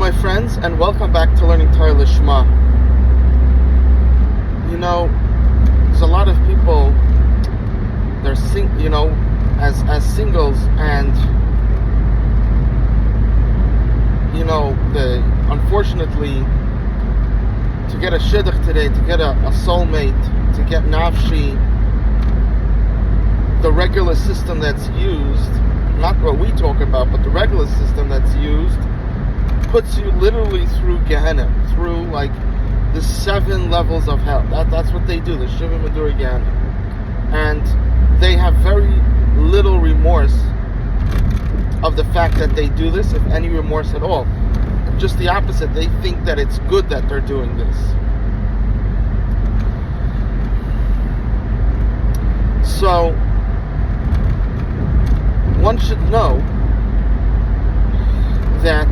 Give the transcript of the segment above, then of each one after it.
my friends, and welcome back to Learning Torah Lishma. You know, there's a lot of people, they're as singles, and unfortunately, to get a shidduch today, to get a soulmate, to get nafshi, the regular system that's used, not what we talk about, but the regular system that's used, puts you literally through Gehenna, through like the 7 levels of hell. That's what they do, the Shivim Maduri Gehenna. And they have very little remorse of the fact that they do this, if any remorse at all. Just the opposite, they think that it's good that they're doing this. So, one should know that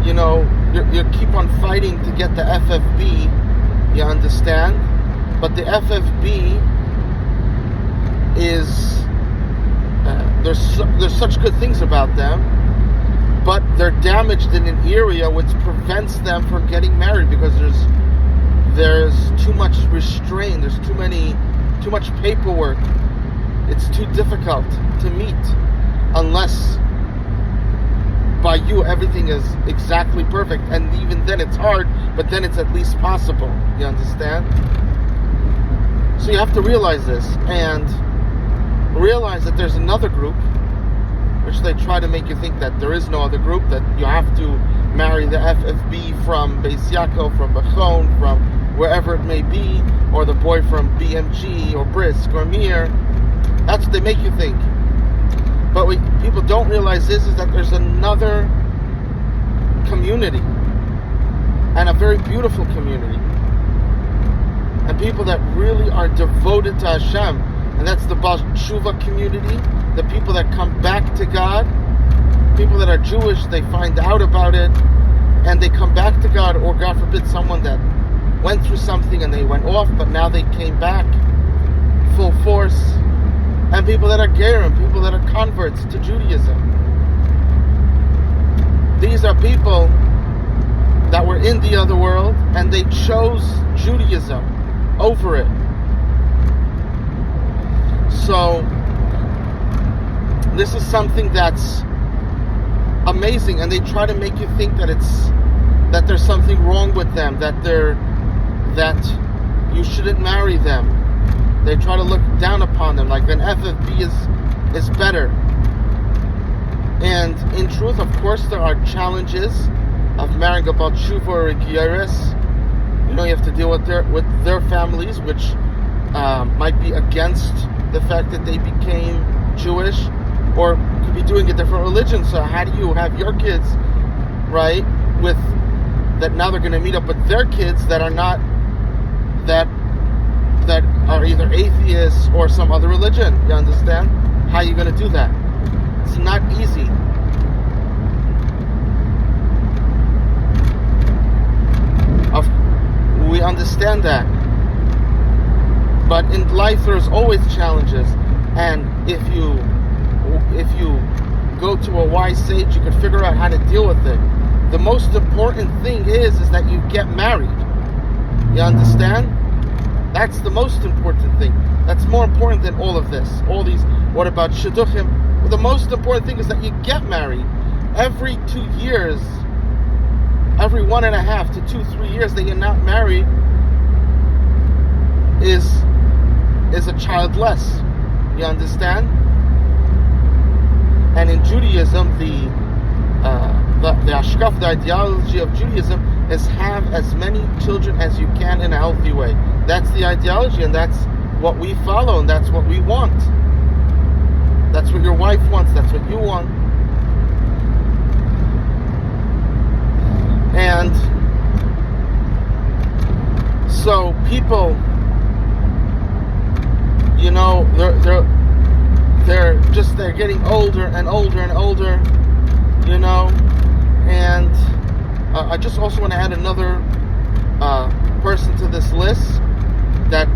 you keep on fighting to get the FFB, you understand? But the FFB is, there's such good things about them, but they're damaged in an area which prevents them from getting married, because there's too much restraint, there's too much paperwork. It's too difficult to meet unless by you everything is exactly perfect, and even then it's hard, but then it's at least possible. You understand? So you have to realize this, and realize that there's another group, which they try to make you think that there is no other group, that you have to marry the FFB from Beis Yaakov, from Bechon, from wherever it may be, or the boy from BMG or Brisk or Mir. That's what they make you think. But what people don't realize is that there's another community, and a very beautiful community, and people that really are devoted to Hashem, and that's the Baal Tshuva community, the people that come back to God, people that are Jewish, they find out about it, and they come back to God, or God forbid, someone that went through something and they went off, but now they came back full force. And people that are Gerim, people that are converts to Judaism. These are people that were in the other world, and they chose Judaism over it. So, this is something that's amazing, and they try to make you think that there's something wrong with them, that you shouldn't marry them. They try to look down upon them, like an FFB is better. And in truth, of course, there are challenges of marrying a Baal Tshuva or a Gyaris. You have to deal with their families, which might be against the fact that they became Jewish, or could be doing a different religion. So how do you have your kids, right, with that now they're going to meet up with their kids that are not, that are either atheists or some other religion? You understand? How are you going to do that? It's not easy. We understand that. But in life there's always challenges, and if you go to a wise sage, you can figure out how to deal with it. The most important thing is that you get married. You understand? That's the most important thing. That's more important than all of this. All these, what about shidduchim? Well, the most important thing is that you get married. Every 2 years, every 1.5 to 2, 3 years that you're not married is a child less. You understand? And in Judaism, the ashkaf, the ideology of Judaism, is have as many children as you can in a healthy way. That's the ideology, and that's what we follow, and that's what we want. That's what your wife wants, that's what you want. And so people, they're getting older and older and older, and I just also want to add another person to this list, that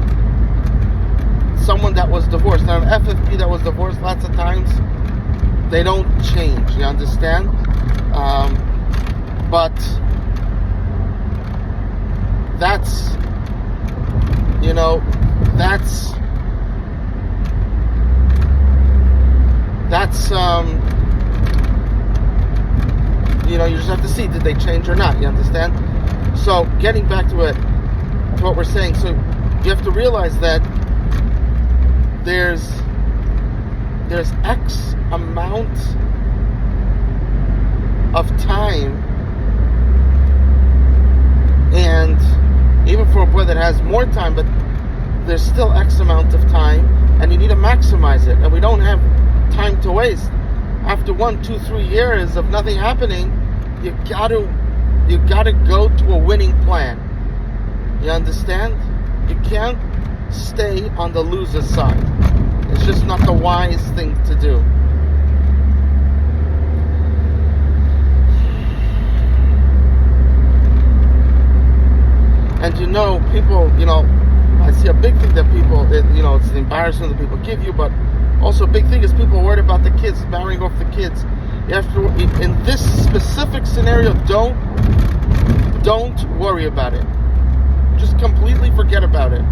someone that was divorced. Now, an FFP that was divorced, lots of times they don't change, you understand? But that's, you just have to see, did they change or not? You understand? So getting back to what we're saying, so you have to realize that there's X amount of time, and even for a boy that has more time, but there's still X amount of time, and you need to maximize it, and we don't have time to waste. After 1, 2, 3 years of nothing happening, you gotta go to a winning plan. You understand? You can't stay on the loser side. It's just not the wise thing to do. And people, I see a big thing that people, it's the embarrassment that people give you, but also a big thing is people are worried about the kids, marrying off the kids. You have to, in this specific scenario, don't worry about it. Just completely forget about it.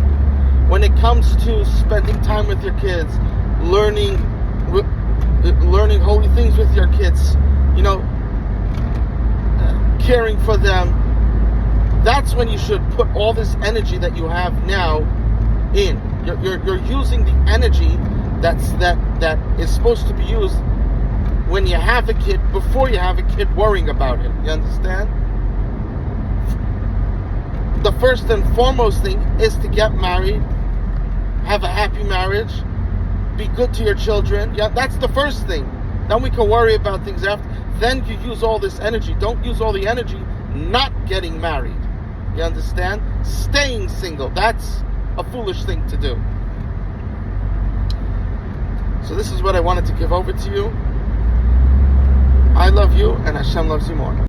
When it comes to spending time with your kids, learning holy things with your kids, caring for them, that's when you should put all this energy that you have now in. You're using the energy that is supposed to be used when you have a kid, before you have a kid, worrying about it. You understand? The first and foremost thing is to get married, have a happy marriage, be good to your children. Yeah, that's the first thing. Then we can worry about things after. Then you use all this energy. Don't use all the energy not getting married. You understand? Staying single. That's a foolish thing to do. So this is what I wanted to give over to you. I love you, and Hashem loves you more.